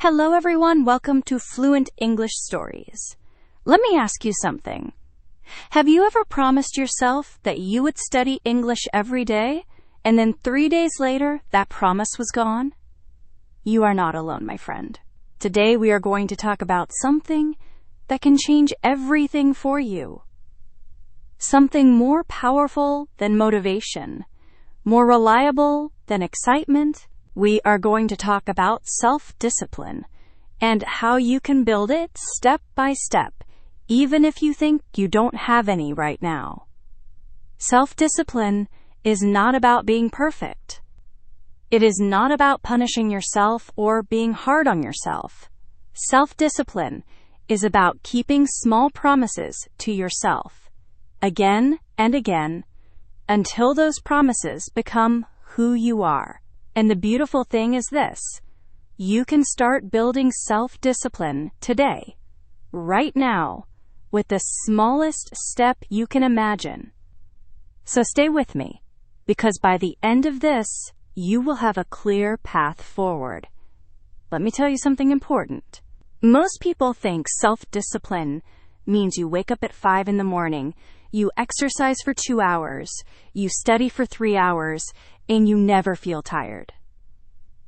Hello everyone, welcome to Fluent English Stories. Let me ask you something. Have you ever promised yourself that you would study English every day, and then 3 days later, that promise was gone? You are not alone, my friend. Today we are going to talk about something that can change everything for you. Something more powerful than motivation, more reliable than excitement. We are going to talk about self-discipline and how you can build it step by step, even if you think you don't have any right now. Self-discipline is not about being perfect. It is not about punishing yourself or being hard on yourself. Self-discipline is about keeping small promises to yourself, again and again, until those promises become who you are. And the beautiful thing is this: you can start building self-discipline today, right now, with the smallest step you can imagine. So stay with me, because by the end of this, you will have a clear path forward. Let me tell you something important. Most people think self-discipline means you wake up at 5 in the morning, you exercise for 2 hours, you study for 3 hours, and you never feel tired.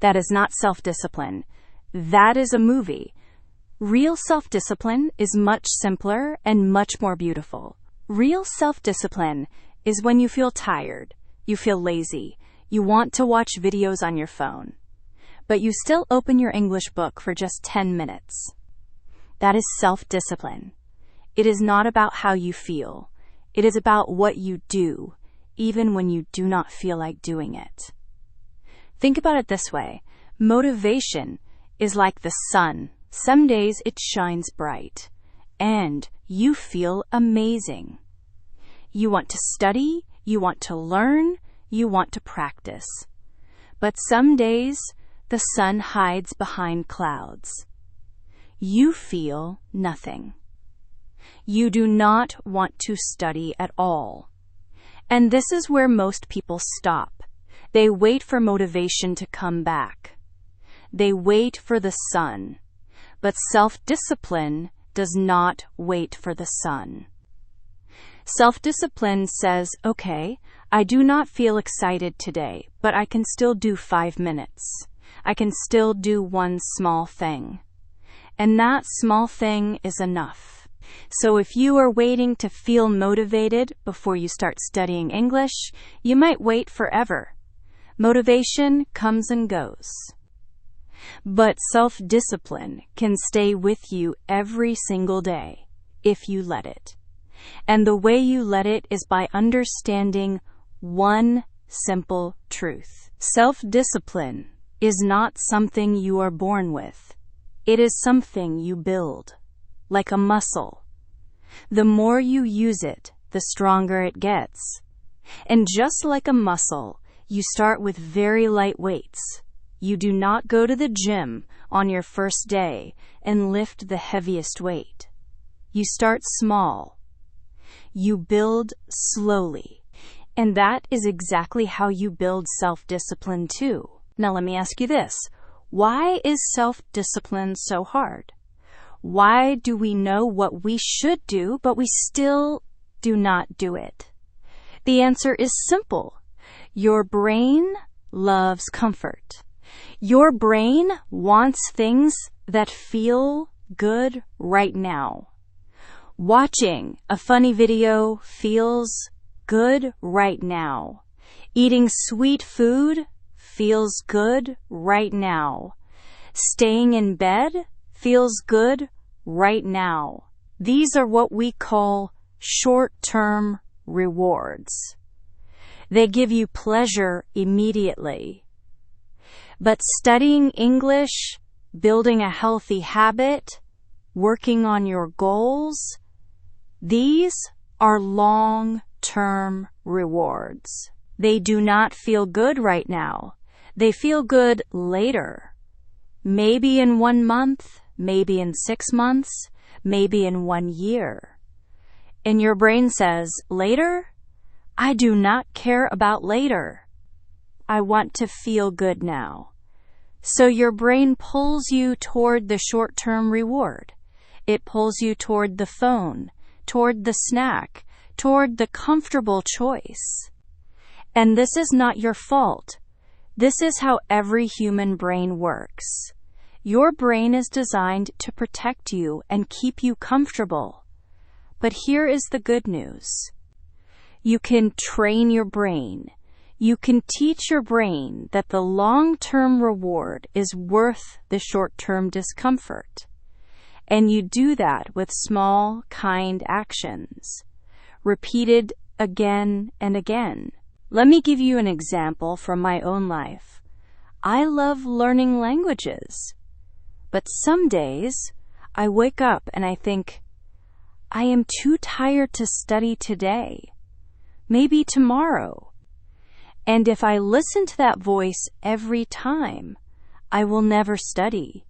That is not self-discipline. That is a movie. Real self-discipline is much simpler and much more beautiful. Real self-discipline is when you feel tired, you feel lazy, you want to watch videos on your phone, but you still open your English book for just 10 minutes. That is self-discipline. It is not about how you feel. It is about what you do, even when you do not feel like doing it. Think about it this way. Motivation is like the sun. Some days it shines bright, and you feel amazing. You want to study, you want to learn, you want to practice. But some days, the sun hides behind clouds. You feel nothing. You do not want to study at all. And this is where most people stop. They wait for motivation to come back. They wait for the sun. But self-discipline does not wait for the sun. Self-discipline says, okay, I do not feel excited today, but I can still do 5 minutes. I can still do one small thing. And that small thing is enough. So if you are waiting to feel motivated before you start studying English, you might wait forever. Motivation comes and goes. But self-discipline can stay with you every single day, if you let it. And the way you let it is by understanding one simple truth. Self-discipline is not something you are born with. It is something you build. Like a muscle. The more you use it, the stronger it gets. And just like a muscle, you start with very light weights. You do not go to the gym on your first day and lift the heaviest weight. You start small. You build slowly. And that is exactly how you build self-discipline too. Now let me ask you this. Why is self-discipline so hard? Why do we know what we should do, but we still do not do it? The answer is simple. Your brain loves comfort. Your brain wants things that feel good right now. Watching a funny video feels good right now. Eating sweet food feels good right now. Staying in bed feels good right now. These are what we call short-term rewards. They give you pleasure immediately. But studying English, building a healthy habit, working on your goals, these are long-term rewards. They do not feel good right now. They feel good later. Maybe in 1 month, maybe in 6 months, maybe in 1 year. And your brain says, later? I do not care about later. I want to feel good now. So your brain pulls you toward the short-term reward. It pulls you toward the phone, toward the snack, toward the comfortable choice. And this is not your fault. This is how every human brain works. Your brain is designed to protect you and keep you comfortable. But here is the good news. You can train your brain. You can teach your brain that the long-term reward is worth the short-term discomfort. And you do that with small, kind actions, repeated again and again. Let me give you an example from my own life. I love learning languages. But some days, I wake up and I think, I am too tired to study today. Maybe tomorrow. And if I listen to that voice every time, I will never study.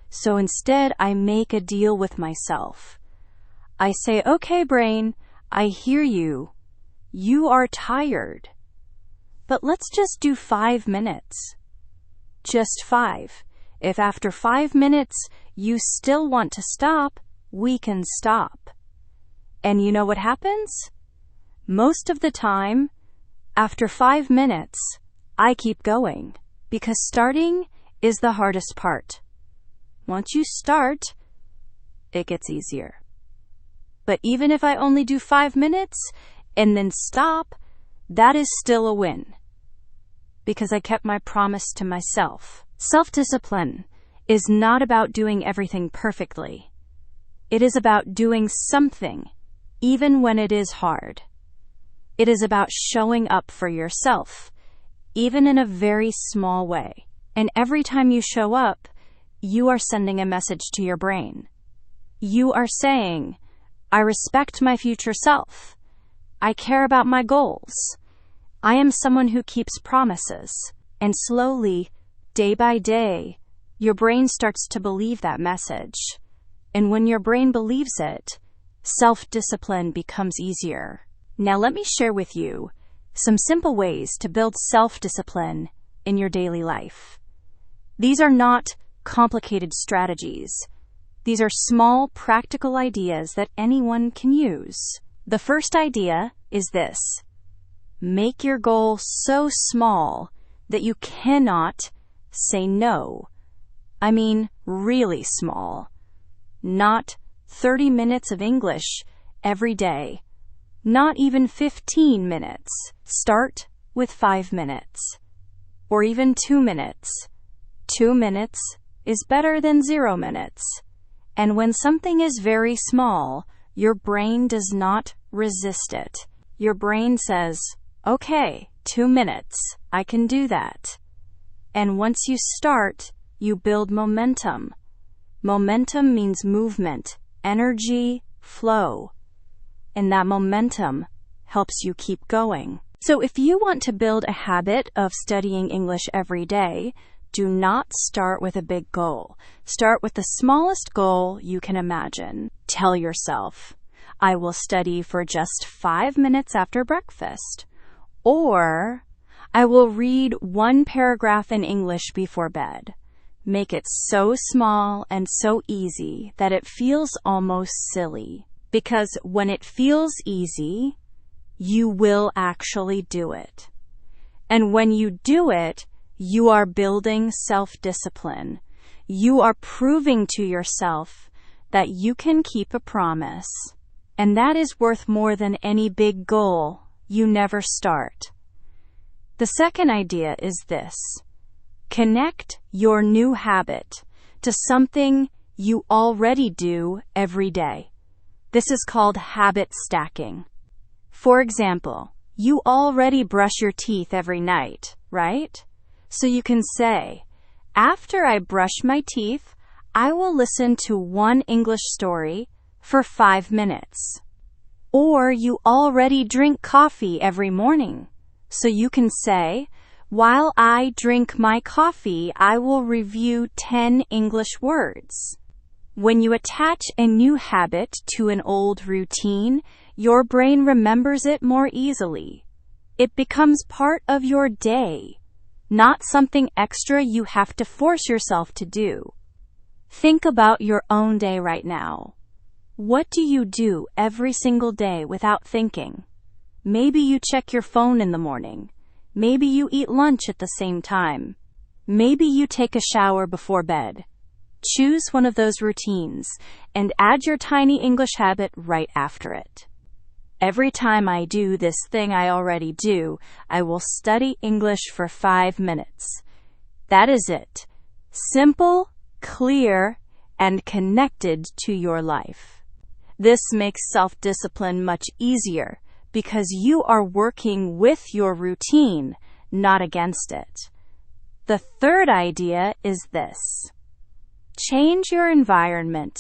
So instead, I make a deal with myself. I say, okay, brain, I hear you. You are tired. But let's just do 5 minutes. Just 5. If after 5 minutes you still want to stop, we can stop. And you know what happens? Most of the time, after 5 minutes, I keep going, because starting is the hardest part. Once you start, it gets easier. But even if I only do 5 minutes and then stop, that is still a win, because I kept my promise to myself. Self-discipline is not about doing everything perfectly. It is about doing something, even when it is hard. It is about showing up for yourself, even in a very small way. And every time you show up, you are sending a message to your brain. You are saying, I respect my future self. I care about my goals. I am someone who keeps promises. And slowly, day by day, your brain starts to believe that message. And when your brain believes it, self-discipline becomes easier. Now let me share with you some simple ways to build self-discipline in your daily life. These are not complicated strategies. These are small, practical ideas that anyone can use. The first idea is this. Make your goal so small that you cannot say no. I mean, really small. Not 30 minutes of English every day. Not even 15 minutes. Start with 5 minutes. Or even 2 minutes. 2 minutes is better than 0 minutes. And when something is very small, your brain does not resist it. Your brain says, okay, 2 minutes, I can do that. And once you start, you build momentum. Momentum means movement, energy, flow. And that momentum helps you keep going. So if you want to build a habit of studying English every day, do not start with a big goal. Start with the smallest goal you can imagine. Tell yourself, I will study for just 5 minutes after breakfast. Or, I will read 1 paragraph in English before bed. Make it so small and so easy that it feels almost silly. Because when it feels easy, you will actually do it. And when you do it, you are building self-discipline. You are proving to yourself that you can keep a promise. And that is worth more than any big goal you never start. The second idea is this. Connect your new habit to something you already do every day. This is called habit stacking. For example, you already brush your teeth every night, right? So you can say, after I brush my teeth, I will listen to 1 English story for 5 minutes. Or you already drink coffee every morning. So you can say, while I drink my coffee, I will review 10 English words. When you attach a new habit to an old routine, your brain remembers it more easily. It becomes part of your day, not something extra you have to force yourself to do. Think about your own day right now. What do you do every single day without thinking? Maybe you check your phone in the morning. Maybe you eat lunch at the same time. Maybe you take a shower before bed. Choose one of those routines and add your tiny English habit right after it. Every time I do this thing I already do, I will study English for 5 minutes. That is it. Simple, clear, and connected to your life. This makes self-discipline much easier because you are working with your routine, not against it. The third idea is this. Change your environment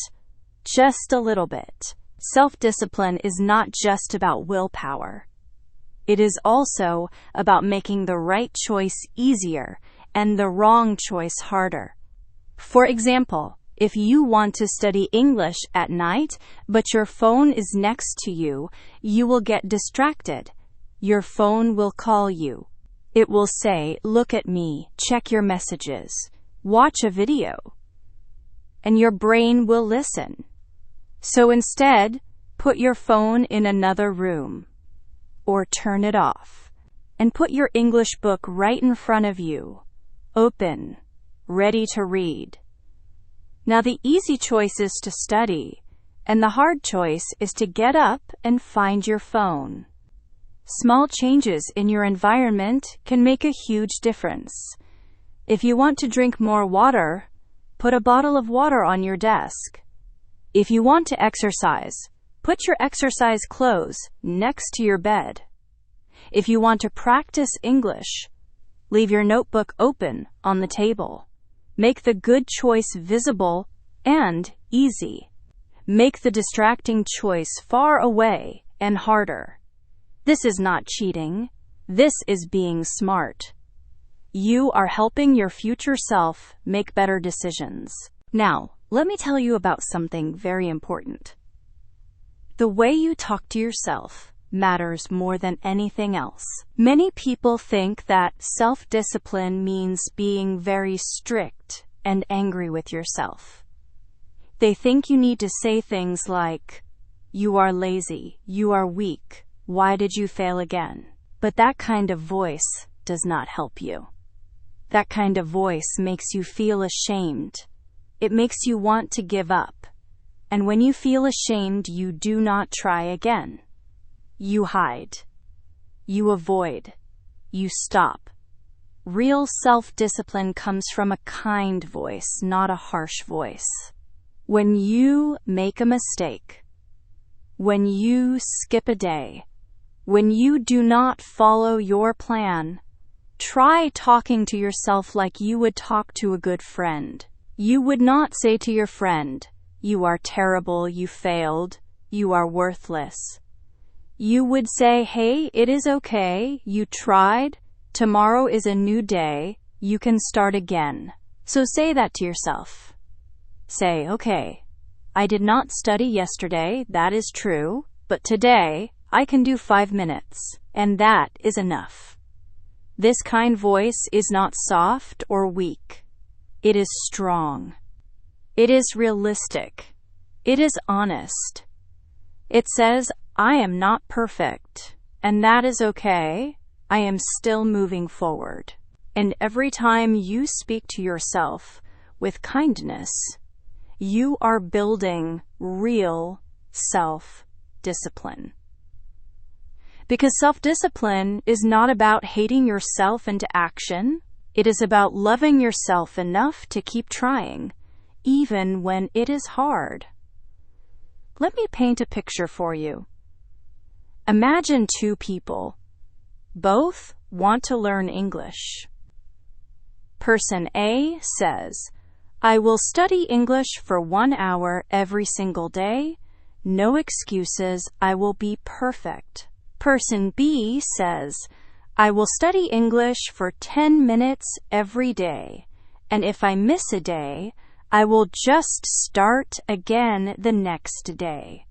just a little bit. Self-discipline is not just about willpower. It is also about making the right choice easier and the wrong choice harder. For example, if you want to study English at night, but your phone is next to you, you will get distracted. Your phone will call you. It will say, "Look at me, check your messages, watch a video." And your brain will listen. So instead, put your phone in another room. Or turn it off. And put your English book right in front of you. Open. Ready to read. Now the easy choice is to study, and the hard choice is to get up and find your phone. Small changes in your environment can make a huge difference. If you want to drink more water, put a bottle of water on your desk. If you want to exercise, put your exercise clothes next to your bed. If you want to practice English, leave your notebook open on the table. Make the good choice visible and easy. Make the distracting choice far away and harder. This is not cheating. This is being smart. You are helping your future self make better decisions. Now, let me tell you about something very important. The way you talk to yourself matters more than anything else. Many people think that self-discipline means being very strict and angry with yourself. They think you need to say things like, "You are lazy, you are weak, why did you fail again?" But that kind of voice does not help you. That kind of voice makes you feel ashamed. It makes you want to give up. And when you feel ashamed, you do not try again. You hide. You avoid. You stop. Real self-discipline comes from a kind voice, not a harsh voice. When you make a mistake, when you skip a day, when you do not follow your plan, try talking to yourself like you would talk to a good friend. You would not say to your friend, "You are terrible, you failed, you are worthless." You would say, "Hey, it is okay, you tried, tomorrow is a new day, you can start again." So say that to yourself. Say, "Okay, I did not study yesterday, that is true, but today, I can do 5 minutes, and that is enough." This kind voice is not soft or weak. It is strong. It is realistic. It is honest. It says, "I am not perfect, and that is okay. I am still moving forward." And every time you speak to yourself with kindness, you are building real self-discipline. Because self-discipline is not about hating yourself into action. It is about loving yourself enough to keep trying, even when it is hard. Let me paint a picture for you. Imagine 2 people. Both want to learn English. Person A says, "I will study English for 1 hour every single day. No excuses, I will be perfect." Person B says, "I will study English for 10 minutes every day, and if I miss a day, I will just start again the next day."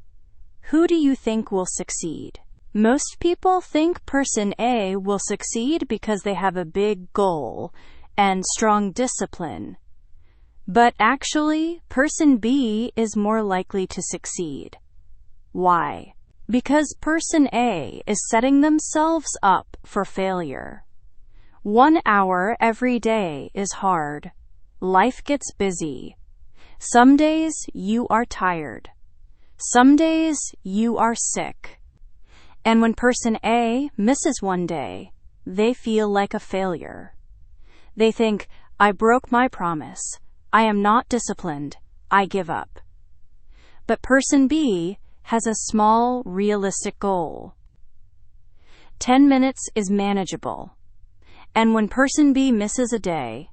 Who do you think will succeed? Most people think person A will succeed because they have a big goal and strong discipline. But actually, person B is more likely to succeed. Why? Because person A is setting themselves up for failure. 1 hour every day is hard. Life gets busy. Some days you are tired. Some days you are sick. And when person A misses one day, they feel like a failure. They think, I broke my promise. I am not disciplined. I give up. But person B has a small, realistic goal. 10 minutes is manageable. And when person B misses a day,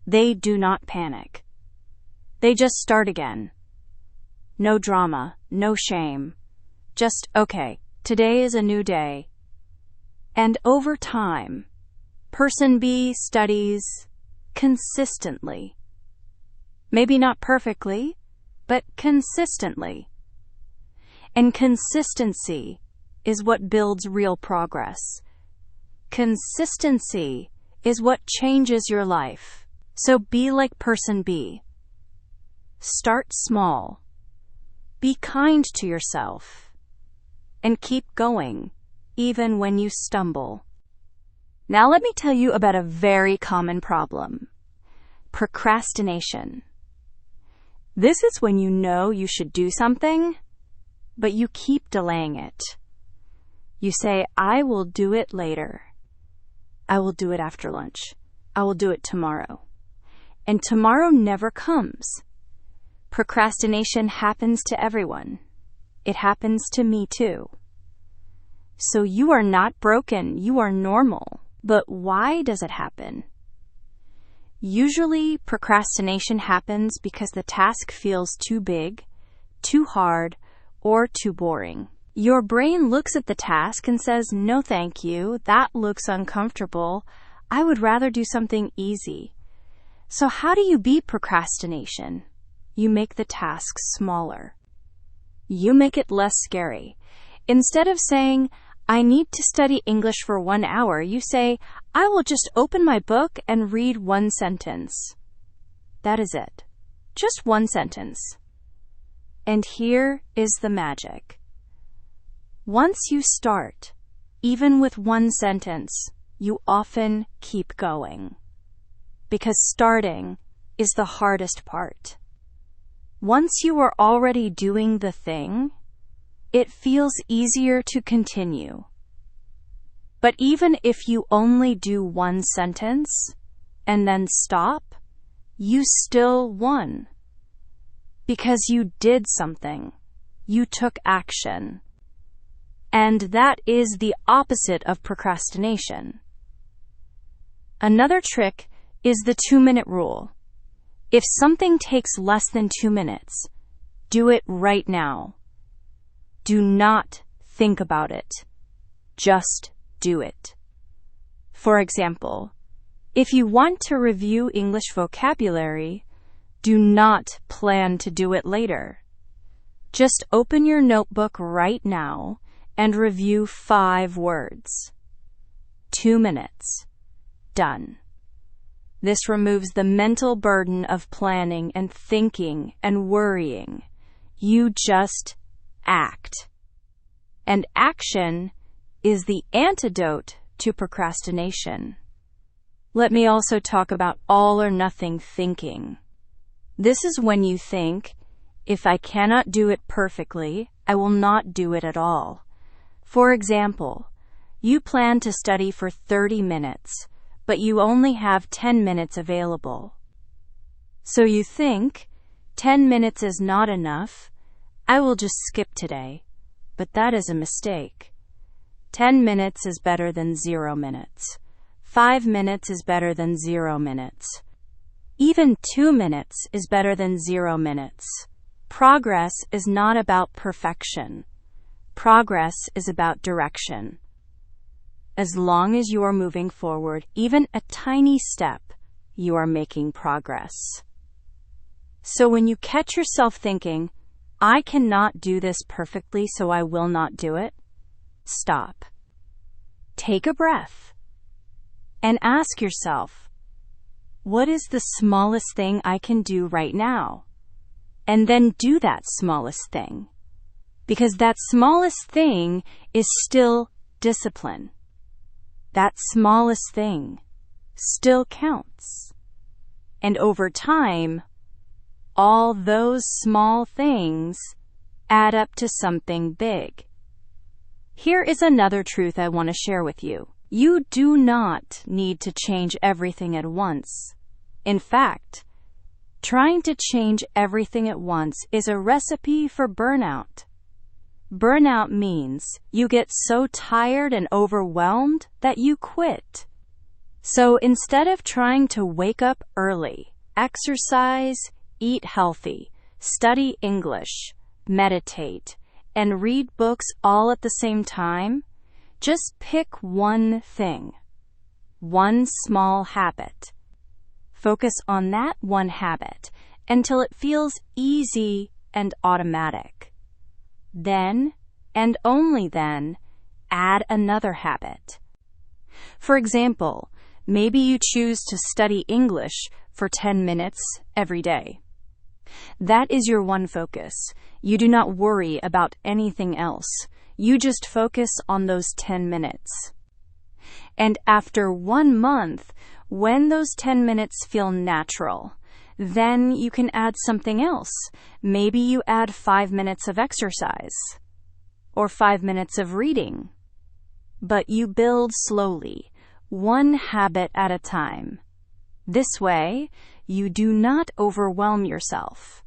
they do not panic. They just start again. No drama, no shame. Just, okay, today is a new day. And over time, person B studies consistently. Maybe not perfectly, but consistently. And consistency is what builds real progress. Consistency is what changes your life. So be like person B. Start small. Be kind to yourself. And keep going, even when you stumble. Now let me tell you about a very common problem. Procrastination. This is when you know you should do something, but you keep delaying it. You say, I will do it later. I will do it after lunch. I will do it tomorrow. And tomorrow never comes. Procrastination happens to everyone. It happens to me too. So you are not broken, you are normal. But why does it happen? Usually, procrastination happens because the task feels too big, too hard, or too boring. Your brain looks at the task and says, no thank you, that looks uncomfortable. I would rather do something easy. So how do you beat procrastination? You make the task smaller. You make it less scary. Instead of saying, I need to study English for 1 hour, you say, I will just open my book and read 1 sentence. That is it. Just 1 sentence. And here is the magic. Once you start, even with 1 sentence, you often keep going. Because starting is the hardest part. Once you are already doing the thing, it feels easier to continue. But even if you only do 1 sentence and then stop, you still won. Because you did something. You took action. And that is the opposite of procrastination. Another trick is the 2-minute rule. If something takes less than 2 minutes, do it right now. Do not think about it. Just do it. For example, if you want to review English vocabulary, do not plan to do it later. Just open your notebook right now and review 5 words. 2 minutes. Done. This removes the mental burden of planning and thinking and worrying. You just act. And action is the antidote to procrastination. Let me also talk about all or nothing thinking. This is when you think, if I cannot do it perfectly, I will not do it at all. For example, you plan to study for 30 minutes, but you only have 10 minutes available. So you think, 10 minutes is not enough, I will just skip today. But that is a mistake. 10 minutes is better than 0 minutes. 5 minutes is better than 0 minutes. Even 2 minutes is better than 0 minutes. Progress is not about perfection. Progress is about direction. As long as you are moving forward, even a tiny step, you are making progress. So when you catch yourself thinking, I cannot do this perfectly, so I will not do it, stop. Take a breath and ask yourself, what is the smallest thing I can do right now? And then do that smallest thing. Because that smallest thing is still discipline. That smallest thing still counts. And over time, all those small things add up to something big. Here is another truth I want to share with you. You do not need to change everything at once. In fact, trying to change everything at once is a recipe for burnout. Burnout means you get so tired and overwhelmed that you quit. So instead of trying to wake up early, exercise, eat healthy, study English, meditate, and read books all at the same time, just pick one thing, one small habit. Focus on that one habit until it feels easy and automatic. Then, and only then, add another habit. For example, maybe you choose to study English for 10 minutes every day. That is your one focus. You do not worry about anything else. You just focus on those 10 minutes. And after 1 month, when those 10 minutes feel natural, then you can add something else. Maybe you add 5 minutes of exercise or 5 minutes of reading. But you build slowly, one habit at a time. This way, you do not overwhelm yourself.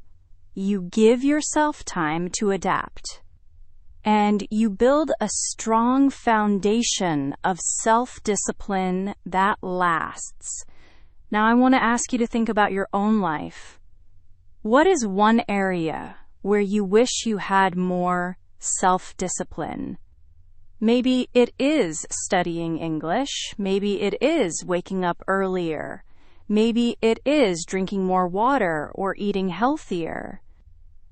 You give yourself time to adapt. And you build a strong foundation of self-discipline that lasts. Now I want to ask you to think about your own life. What is one area where you wish you had more self-discipline? Maybe it is studying English. Maybe it is waking up earlier. Maybe it is drinking more water or eating healthier.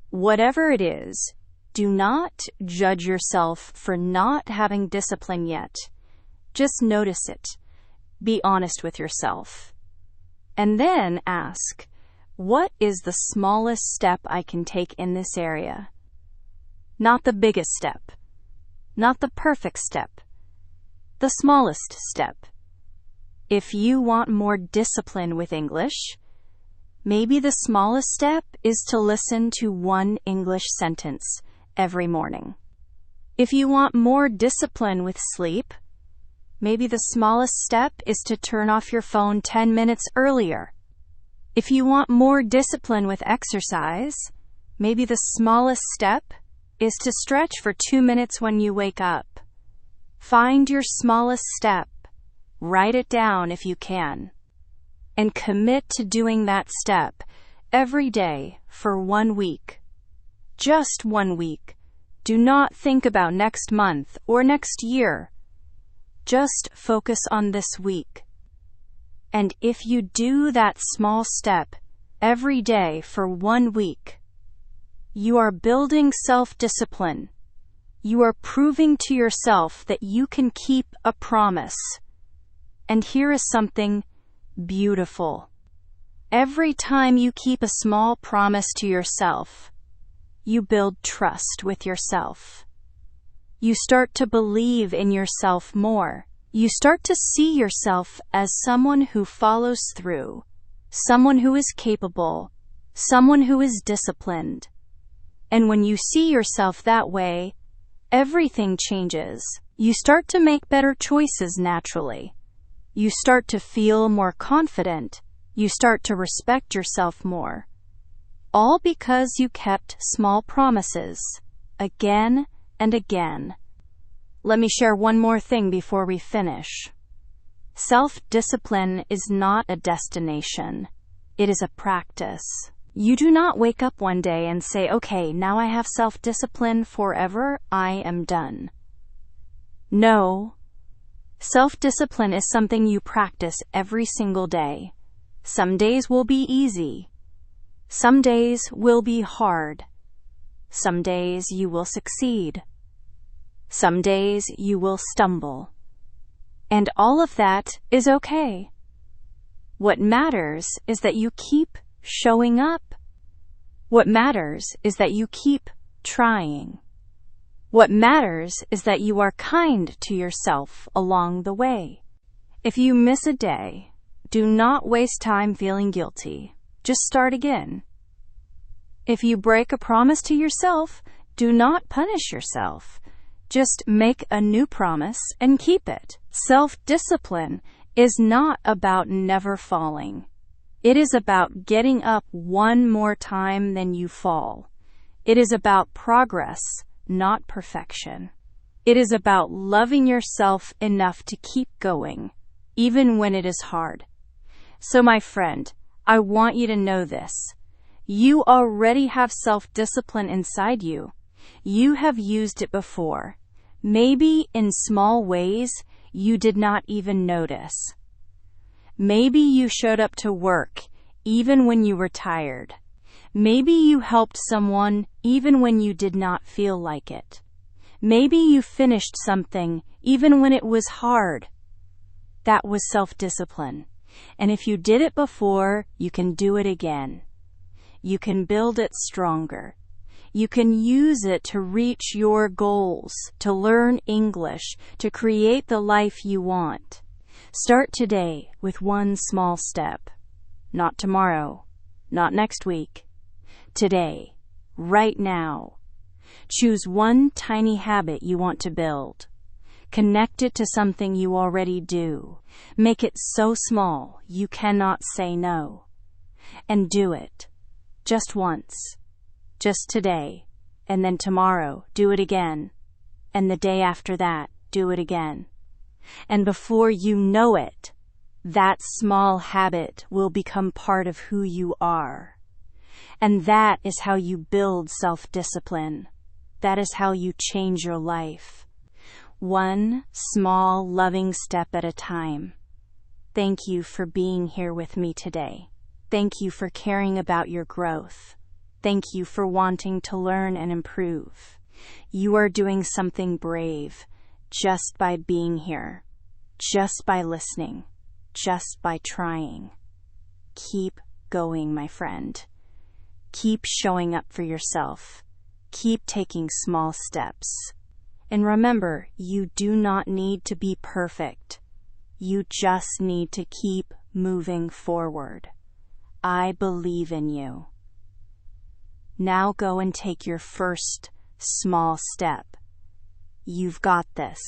Whatever it is, do not judge yourself for not having discipline yet. Just notice it. Be honest with yourself. And then ask, what is the smallest step I can take in this area? Not the biggest step. Not the perfect step. The smallest step. If you want more discipline with English, maybe the smallest step is to listen to one English sentence every morning. If you want more discipline with sleep, maybe the smallest step is to turn off your phone 10 minutes earlier. If you want more discipline with exercise, maybe the smallest step is to stretch for 2 minutes when you wake up. Find your smallest step, write it down if you can, and commit to doing that step every day for 1 week. Just 1 week. Do not think about next month or next year. Just focus on this week. And if you do that small step every day for 1 week, you are building self-discipline. You are proving to yourself that you can keep a promise. And here is something beautiful. Every time you keep a small promise to yourself, you build trust with yourself. You start to believe in yourself more. You start to see yourself as someone who follows through, someone who is capable, someone who is disciplined. And when you see yourself that way, everything changes. You start to make better choices naturally. You start to feel more confident. You start to respect yourself more. All because you kept small promises, again and again. Let me share one more thing before we finish. Self-discipline is not a destination. It is a practice. You do not wake up one day and say, okay, now I have self-discipline forever, I am done. No. Self-discipline is something you practice every single day. Some days will be easy. Some days will be hard. Some days you will succeed. Some days you will stumble. And all of that is okay. What matters is that you keep showing up. What matters is that you keep trying. What matters is that you are kind to yourself along the way. If you miss a day, do not waste time feeling guilty. Just start again. If you break a promise to yourself, do not punish yourself. Just make a new promise and keep it. Self-discipline is not about never falling. It is about getting up one more time than you fall. It is about progress, not perfection. It is about loving yourself enough to keep going, even when it is hard. So, my friend, I want you to know this. You already have self-discipline inside you. You have used it before. Maybe in small ways you did not even notice. Maybe you showed up to work even when you were tired. Maybe you helped someone even when you did not feel like it. Maybe you finished something even when it was hard. That was self-discipline. And if you did it before, you can do it again. You can build it stronger. You can use it to reach your goals, to learn English, to create the life you want. Start today with one small step. Not tomorrow, not next week. Today, right now. Choose one tiny habit you want to build. Connect it to something you already do. Make it so small you cannot say no. And do it. Just once. Just today. And then tomorrow, do it again. And the day after that, do it again. And before you know it, that small habit will become part of who you are. And that is how you build self-discipline. That is how you change your life. One small, loving step at a time. Thank you for being here with me today. Thank you for caring about your growth. Thank you for wanting to learn and improve. You are doing something brave just by being here, just by listening, just by trying. Keep going, my friend. Keep showing up for yourself. Keep taking small steps. And remember, you do not need to be perfect. You just need to keep moving forward. I believe in you. Now go and take your first small step. You've got this.